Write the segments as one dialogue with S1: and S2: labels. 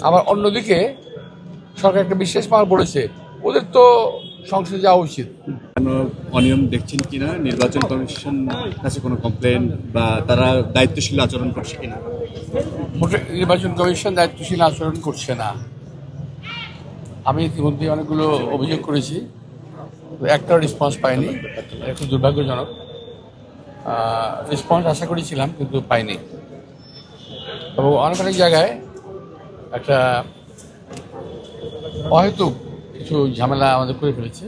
S1: আবার অন্যদিকে সরকার একটা বিশেষ পাওয়ার বলেছে, ওদের তো সংসদে যাওয়া উচিত।
S2: কেন অনিয়ম দেখছেন কিনা, নির্বাচন কমিশন কাছে কোনো কমপ্লেন বা তারা দায়িত্বশীল আচরণ করছে কিনা?
S1: নির্বাচন কমিশন দায়িত্বশীল আচরণ করছে না। আমি ইতিমধ্যে অনেকগুলো অভিযোগ করেছি, একটা রেসপন্স পাইনি, একটু দুর্ভাগ্যজনক। রেসপন্স আশা করেছিলাম কিন্তু পাইনি। এবং অনেক অনেক জায়গায় একটা অহেতুক কিছু ঝামেলা আমাদের করে ফেলেছে,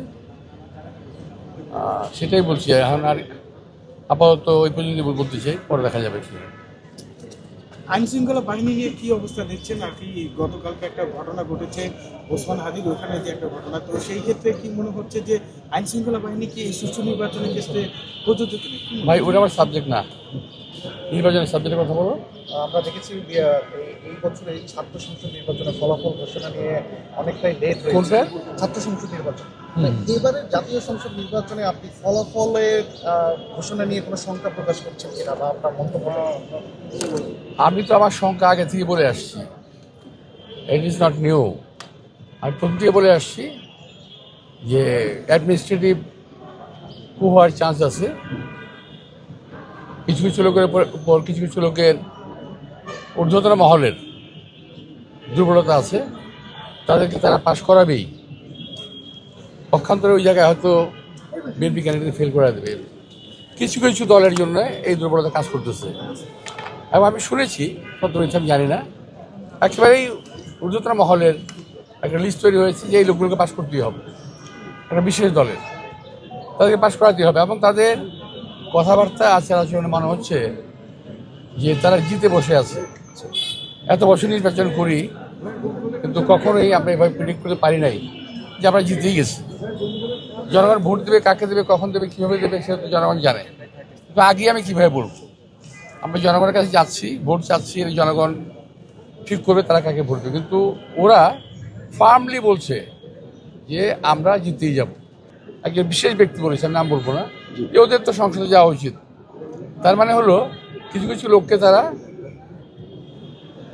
S1: সেটাই বলছি। এখন আর আপাতত ওই পর্যন্ত বলতে চাই, পরে দেখা যাবে কি।
S3: আইন শৃঙ্খলা বাহিনী নিয়ে কি অবস্থা দেখছেন? আর কি গতকালকে একটা ঘটনা ঘটেছে ওসমান হাদির ওখানে যে একটা ঘটনা, তো সেই ক্ষেত্রে কি মনে হচ্ছে যে আইন শৃঙ্খলা বাহিনী কি এই সুষ্ঠু নির্বাচনের ক্ষেত্রে প্রযোজ্য কিনা?
S1: ভাই, ওটা আমার সাবজেক্ট না। নির্বাচনের সাবজেক্টের কথা বলো।
S4: আমরা দেখেছি এই বছর এই ছাত্র সংসদ নির্বাচনের ফলাফল ঘোষণা নিয়ে অনেকটাই লেট
S1: কোনটা?
S4: হয়েছে। ছাত্র সংসদ নির্বাচন এবারে জাতীয় সংসদ নির্বাচনে আপনি ফলাফলের ঘোষণা নিয়ে কোনো শঙ্কা প্রকাশ করছেন কিনা বা আপনার মন্তব্য?
S1: আমি তো আমার শঙ্কা আগে থেকে বলে আসছি, ইট ইজ নট নিউ। আমি প্রথম থেকে বলে আসছি যে অ্যাডমিনিস্ট্রেটিভ কু হওয়ার চান্স আছে। কিছু কিছু লোকের উপর কিছু কিছু লোকের ঊর্ধ্বতন মহলের দুর্বলতা আছে, তাদেরকে তারা পাশ করাবেই। পক্ষান্তরে ওই জায়গায় হয়তো বিএনপি ক্যান্ডিডেট ফেল করে দেবে। কিছু কিছু দলের জন্য এই দুর্বলতা কাজ করতেছে। এবং আমি শুনেছি, সত্য মিথ্যা আমি জানি না, একেবারেই ঊর্ধ্বতন মহলের একটা লিস্ট তৈরি হয়েছে যে এই লোকগুলোকে পাশ করতেই হবে, একটা বিশেষ দলের তাদেরকে পাশ করাতেই হবে। এবং তাদের কথাবার্তা আচার আচরণে মনে হচ্ছে যে তারা জিতে বসে আছে। এত বছর নির্বাচন করি, কিন্তু কখনোই আমরা এভাবে প্রেডিক্ট করতে পারি নাই যে আমরা জিতেই গেছি। জনগণ ভোট দেবে, কাকে দেবে, কখন দেবে, কীভাবে দেবে, সেটা তো জনগণ জানে। কিন্তু আগে আমি কীভাবে বলবো? আমরা জনগণের কাছে যাচ্ছি, ভোট চাচ্ছি, জনগণ ঠিক করবে তারা কাকে ভোট দেবে। কিন্তু ওরা ফার্মলি বলছে যে আমরা জিতেই যাব। একজন বিশেষ ব্যক্তি বলেছে, নাম বলবো না, যে ওদের তো সংসদে যাওয়া উচিত। তার মানে হলো কিছু কিছু লোককে তারা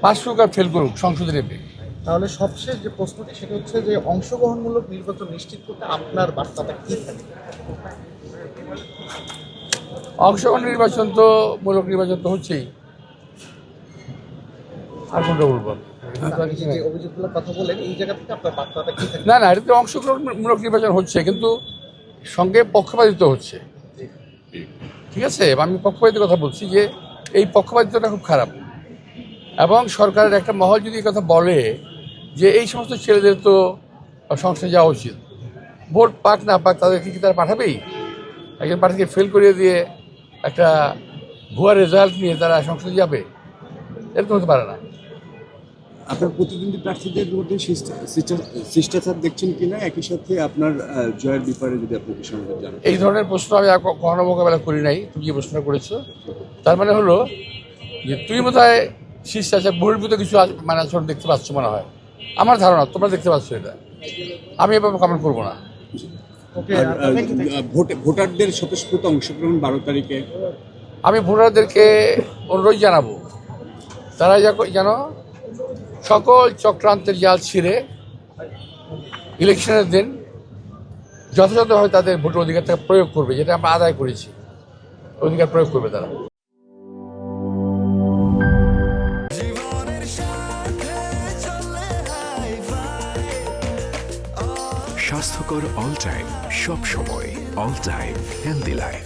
S1: পাশ করুক আর ফেল করুক সংসদে নেবে।
S4: তাহলে সবশেষ যে প্রশ্নটি সেটা হচ্ছে যে অংশগ্রহণমূলক নির্বাচন নিশ্চিত করতে আপনার বার্তাটা কি থাকে?
S1: অংশগ্রহণ নির্বাচন তো মূলক নির্বাচন তো হচ্ছেই, আর কোনটা বলবো?
S4: যে অভিযোগগুলোর কথা বলেন এই জায়গা থেকে আপনার বার্তাটা কি থাকে?
S1: না না, এটা তো অংশগ্রহণমূলক নির্বাচন হচ্ছে, কিন্তু সঙ্গে পক্ষপাতিত্ব হচ্ছে। ঠিক আছে, আমি পক্ষপাতিত্বের কথা বলছি যে এই পক্ষপাতিত্বটা খুব খারাপ। এবং সরকারের একটা মহল যদি এই কথা বলে যে এই সমস্ত ছেলেদের তো সংসদে যাওয়া উচিত, ভোট পাক না পাক তাদেরকে কি তারা পাঠাবেই? একজন প্রার্থীকে ফেল করিয়ে দিয়ে একটা ভুয়া রেজাল্ট নিয়ে তারা সংসদে যাবে? এরকম হতে পারে না।
S2: আপনার প্রতিদ্বন্দ্বী প্রার্থীদের মধ্যে শিষ্টাচার দেখছেন কিনা, একই সাথে আপনার জয়ের ব্যাপারে যদি আপনি কিছু আমাদের জানান।
S1: এই ধরনের প্রশ্ন আমি কখনো মোকাবেলা করি নাই। তুমি যে প্রশ্নটা করেছো তার মানে হলো যে তুমি বোধহয় শিষ্টাচার বহির্ভূত কিছু মানে আচরণ দেখতে পাচ্ছ মনে হয়। আমার ধারণা তোমরা দেখতে পাচ্ছ এটা, আমি এভাবে কমেন্ট করবো না।
S2: ভোটারদের স্বতঃস্ফূর্ত অংশগ্রহণ 12 তারিখে
S1: আমি ভোটারদেরকে অনুরোধ জানাবো, তারা যেন সকল চক্রান্তের জাল ছিঁড়ে ইলেকশনের দিন যথাযথভাবে তাদের ভোটের অধিকারটা প্রয়োগ করবে, যেটা আমরা আদায় করেছি, অধিকার প্রয়োগ করবে তারা।
S5: স্বাস্থ্যকর অল টাইম, সব সময় অল টাইম হেলদি লাইফ।